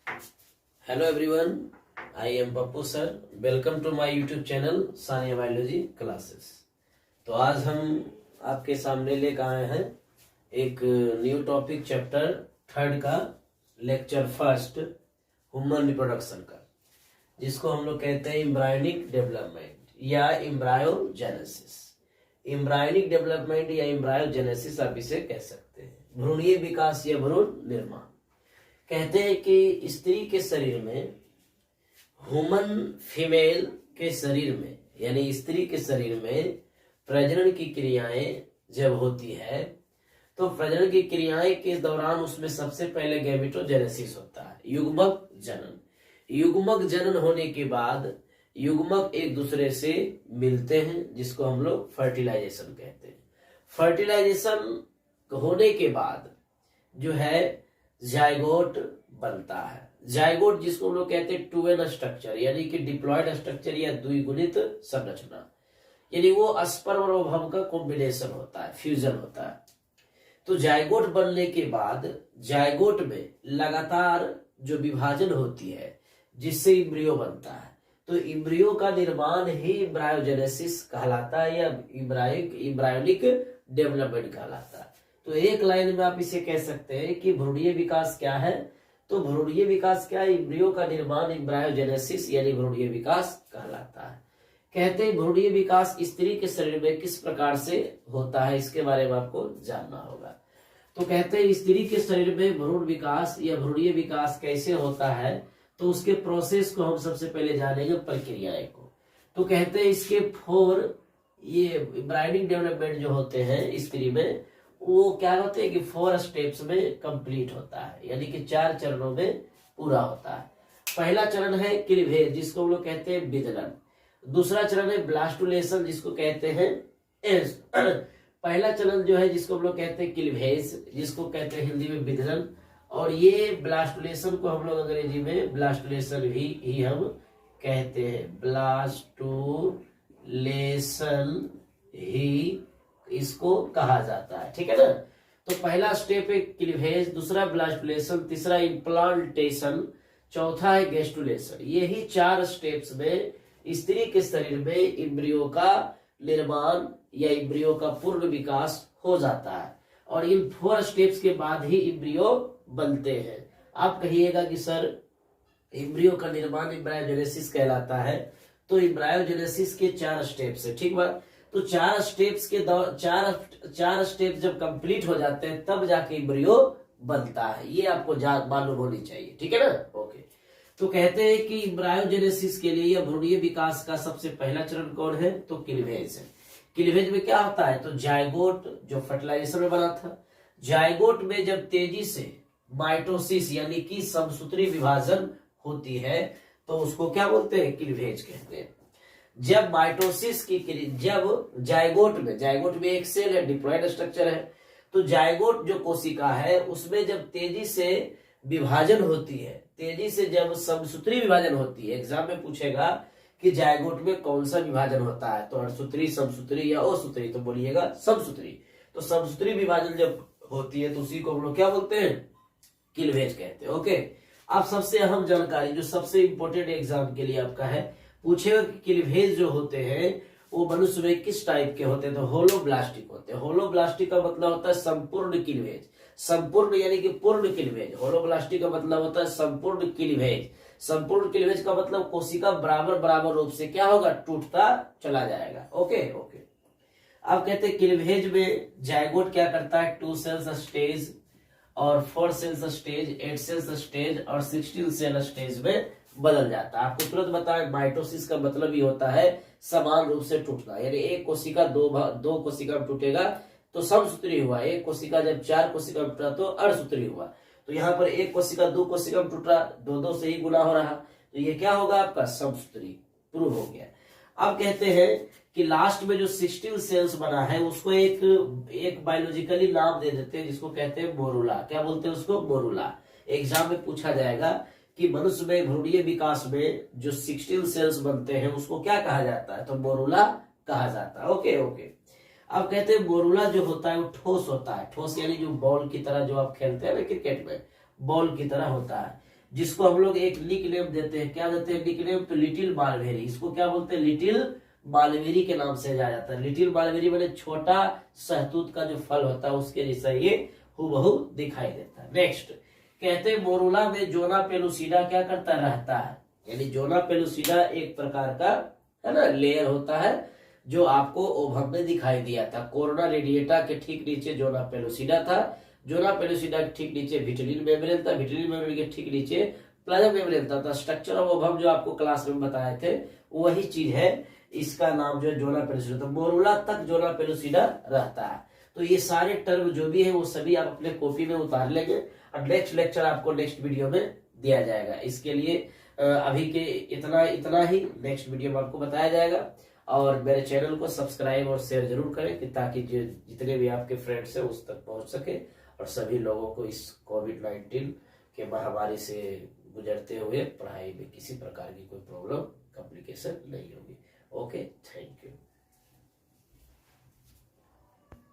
Hello everyone, I am Pappu sir. Welcome to my YouTube channel Saniya biology classes. तो आज हम आपके सामने लेकर आए हैं एक न्यू टॉपिक, चैप्टर 3 का लेक्चर फर्स्ट, ह्यूमन रिप्रोडक्शन का, जिसको हम लोग कहते हैं एम्ब्रायोनिक डेवलपमेंट या एम्ब्रायोजेनेसिस। एम्ब्रायोनिक डेवलपमेंट या एम्ब्रायोजेनेसिस आप इसे कह सकते हैं। भ्रूणीय विकास या भ्रूण निर्माण। कहते हैं कि स्त्री के शरीर में, ह्यूमन फीमेल के शरीर में, यानी स्त्री के शरीर में प्रजनन की क्रियाएं जब होती है तो प्रजनन की क्रियाएं के दौरान उसमें सबसे पहले गैमेटोजेनेसिस होता है, युग्मक जनन। युग्मक जनन होने के बाद युग्मक एक दूसरे से मिलते हैं, जिसको हम लोग फर्टिलाइजेशन कहते हैं। फर्टिलाइजेशन होने के बाद जो है जाइगोट बनता है। जाइगोट जिसको हम लोग कहते हैं 2n स्ट्रक्चर, यानी कि डिप्लॉयड स्ट्रक्चर या द्विगुणित संरचना, यानी वो स्पर्म और ओवम का कॉम्बिनेशन होता है, फ्यूजन होता है। तो जाइगोट बनने के बाद जाइगोट में लगातार जो विभाजन होती है जिससे इम्ब्रियो बनता है, तो इम्ब्रियो का निर्माण ही एम्ब्रायोजेनेसिस कहलाता है या एम्ब्रायोनिक डेवलपमेंट कहलाता है। तो एक लाइन में आप इसे कह सकते हैं कि भ्रूणीय विकास क्या है। तो भ्रूणीय विकास क्या है? इम्ब्रियो का निर्माण एम्ब्रायोजेनेसिस यानी भ्रूणीय विकास कहलाता है। कहते हैं भ्रूणीय विकास स्त्री के शरीर में किस प्रकार से होता है, इसके बारे में आपको जानना होगा। तो कहते हैं स्त्री के शरीर में भ्रूण विकास या भ्रूणीय विकास कैसे होता है, तो उसके प्रोसेस को हम सबसे पहले जानेंगे, प्रक्रियाएं को। तो कहते हैं इसके 4 ये एम्ब्रायोनिक डेवलपमेंट जो होते हैं स्त्री में, वो क्या होते हैं कि 4 स्टेप्स में कंप्लीट होता है, यानी कि 4 चरणों में पूरा होता है। पहला चरण है क्लीवेज, जिसको हम लोग कहते हैं विदलन। दूसरा चरण है ब्लास्टुलेशन, जिसको कहते हैं पहला चरण जो है जिसको हम लोग कहते हैं क्लीवेज, जिसको कहते हैं हिंदी में विदलन, और ये ब्लास्टुलेशन को हम लोग अंग्रेजी में ब्लास्टुलेशन ही हम कहते हैं। ब्लास्टुलेशन ही इसको कहा जाता है, ठीक है ना। तो पहला स्टेप है क्लीवेज, दूसरा ब्लास्टुलेशन, तीसरा इम्प्लांटेशन, चौथा है गेस्टुलेशन। यही 4 स्टेप्स में स्त्री के शरीर में इम्ब्रियो का निर्माण या इम्ब्रियो का पूर्ण विकास हो जाता है, और इन 4 स्टेप्स के बाद ही इम्ब्रियो बनते हैं। आप कहिएगा कि सर इम्ब्रियो का निर्माण एम्ब्रायोजेनेसिस कहलाता है, तो एम्ब्रायोजेनेसिस के 4 स्टेप्स है, ठीक बात। तो 4 स्टेप्स के 4 स्टेप जब कंप्लीट हो जाते हैं तब जाके इम्ब्रियो बनता है, ये आपको मालूम होनी चाहिए, ठीक है ना। ओके, तो कहते हैं कि एम्ब्रायोजेनेसिस के लिए या भ्रूणीय विकास का सबसे पहला चरण कौन है, तो क्लीवेज है। क्लीवेज में क्या होता है, तो जाइगोट जो फर्टिलाइजेशन में बना था, जाइगोट में जब तेजी से माइटोसिस यानी कि समसूत्री विभाजन होती है तो उसको क्या बोलते हैं, क्लीवेज कहते हैं। जब माइटोसिस की जब जाइगोट में एक सेल है, डिप्लॉयड स्ट्रक्चर है, तो जाइगोट जो कोशिका है उसमें जब तेजी से विभाजन होती है, तेजी से जब समसूत्री विभाजन होती है, एग्जाम में पूछेगा कि जाइगोट में कौन सा विभाजन होता है, तो अणसूत्री, समसूत्री या असूत्री, तो बोलिएगा समसूत्री। तो समसूत्री विभाजन जब होती है तो उसी को हम लोग क्या बोलते हैं, क्लीवेज कहते हैं। ओके, अब सबसे अहम जानकारी जो सबसे इंपॉर्टेंट एग्जाम के लिए आपका है, पूछेगा कि क्लीवेज जो होते हैं वो मनुष्य में किस टाइप के होते हैं, तो होलोब्लास्टिक होते हैं। होलोब्लास्टिक का मतलब होता है संपूर्ण क्लीवेज, संपूर्ण यानी कि पूर्ण क्लीवेज। होलोब्लास्टिक का मतलब होता है संपूर्ण क्लीवेज। संपूर्ण क्लीवेज का मतलब कोशिका बराबर बराबर रूप से क्या होगा, टूटता चला जाएगा। ओके ओके, अब कहते हैं क्लीवेज में जाइगोट क्या करता है, 2 सेल्स स्टेज और 4 सेल्स स्टेज, 8 सेल्स स्टेज और 16 सेल स्टेज में बदल जाता है। आपको तुरंत बताएं, माइटोसिस का मतलब ही होता है समान रूप से टूटना, यानी एक कोशिका दो कोशिका में टूटेगा तो समसूत्री हुआ, एक कोशिका जब 4 कोशिका में टूटा तो अणसूत्री हुआ। तो यहाँ पर एक कोशिका 2 कोशिका में टूटा, 2 से ही गुना हो रहा, तो ये क्या होगा आपका, समसूत्री प्रूव हो गया। अब कहते हैं कि लास्ट में जो 16 सेल्स बना है उसको एक बायोलॉजिकली नाम दे देते हैं, जिसको कहते हैं मोरूला। क्या बोलते हैं उसको, मोरूला। एग्जाम में पूछा जाएगा कि मनुष्य में भ्रूणीय विकास में जो 16 सेल्स बनते हैं उसको क्या कहा जाता है, तो मोरूला कहा जाता है। ओके ओके, अब कहते हैं मोरूला जो होता है वो ठोस होता है। ठोस यानी जो बॉल की तरह, जो आप खेलते हैं ना क्रिकेट में, बॉल की तरह होता है। जिसको हम लोग एक निक नेम देते हैं, क्या देते हैं निक नेम, तो लिटिल मालवेरी, इसको क्या बोलते हैं, लिटिल मालवेरी के नाम से जाना जाता है। लिटिल मालवेरी मैंने छोटा सहतूत का जो फल होता है उसके जैसा ये हूबहू दिखाई देता है। नेक्स्ट कहते हैं मोरूला में जोना पेलुसिडा क्या करता रहता है, यानी जोना पेलुसिडा एक प्रकार का है ना लेयर होता है जो आपको ओभम में दिखाई दिया था। कोरोना रेडिएटा के ठीक नीचे जोना पेलुसिडा था, जोना पेलुसिडा के ठीक नीचे विटिलिन मेम्ब्रेन था, विटिलिन मेम्ब्रेन के ठीक नीचे प्लाज्मा मेम्ब्रेन था। स्ट्रक्चर ऑफ ओभम जो आपको क्लास में बताए थे वही चीज है, इसका नाम जो है जोना पेलुसिडा। तो मोरूला तक जोना पेलुसिडा रहता है। तो ये सारे टर्म जो भी है वो सभी आप अपने कॉपी में उतार लेंगे और नेक्स्ट लेक्चर आपको नेक्स्ट वीडियो में दिया जाएगा। इसके लिए अभी के इतना ही नेक्स्ट वीडियो में आपको बताया जाएगा। और मेरे चैनल को सब्सक्राइब और शेयर जरूर करें कि ताकि जितने भी आपके फ्रेंड्स हैं उस तक पहुंच सके और सभी लोगों को इस कोविड-19 के महामारी से गुजरते हुए पढ़ाई में किसी प्रकार की कोई प्रॉब्लम कॉम्प्लिकेशन नहीं होगी। Okay, thank you.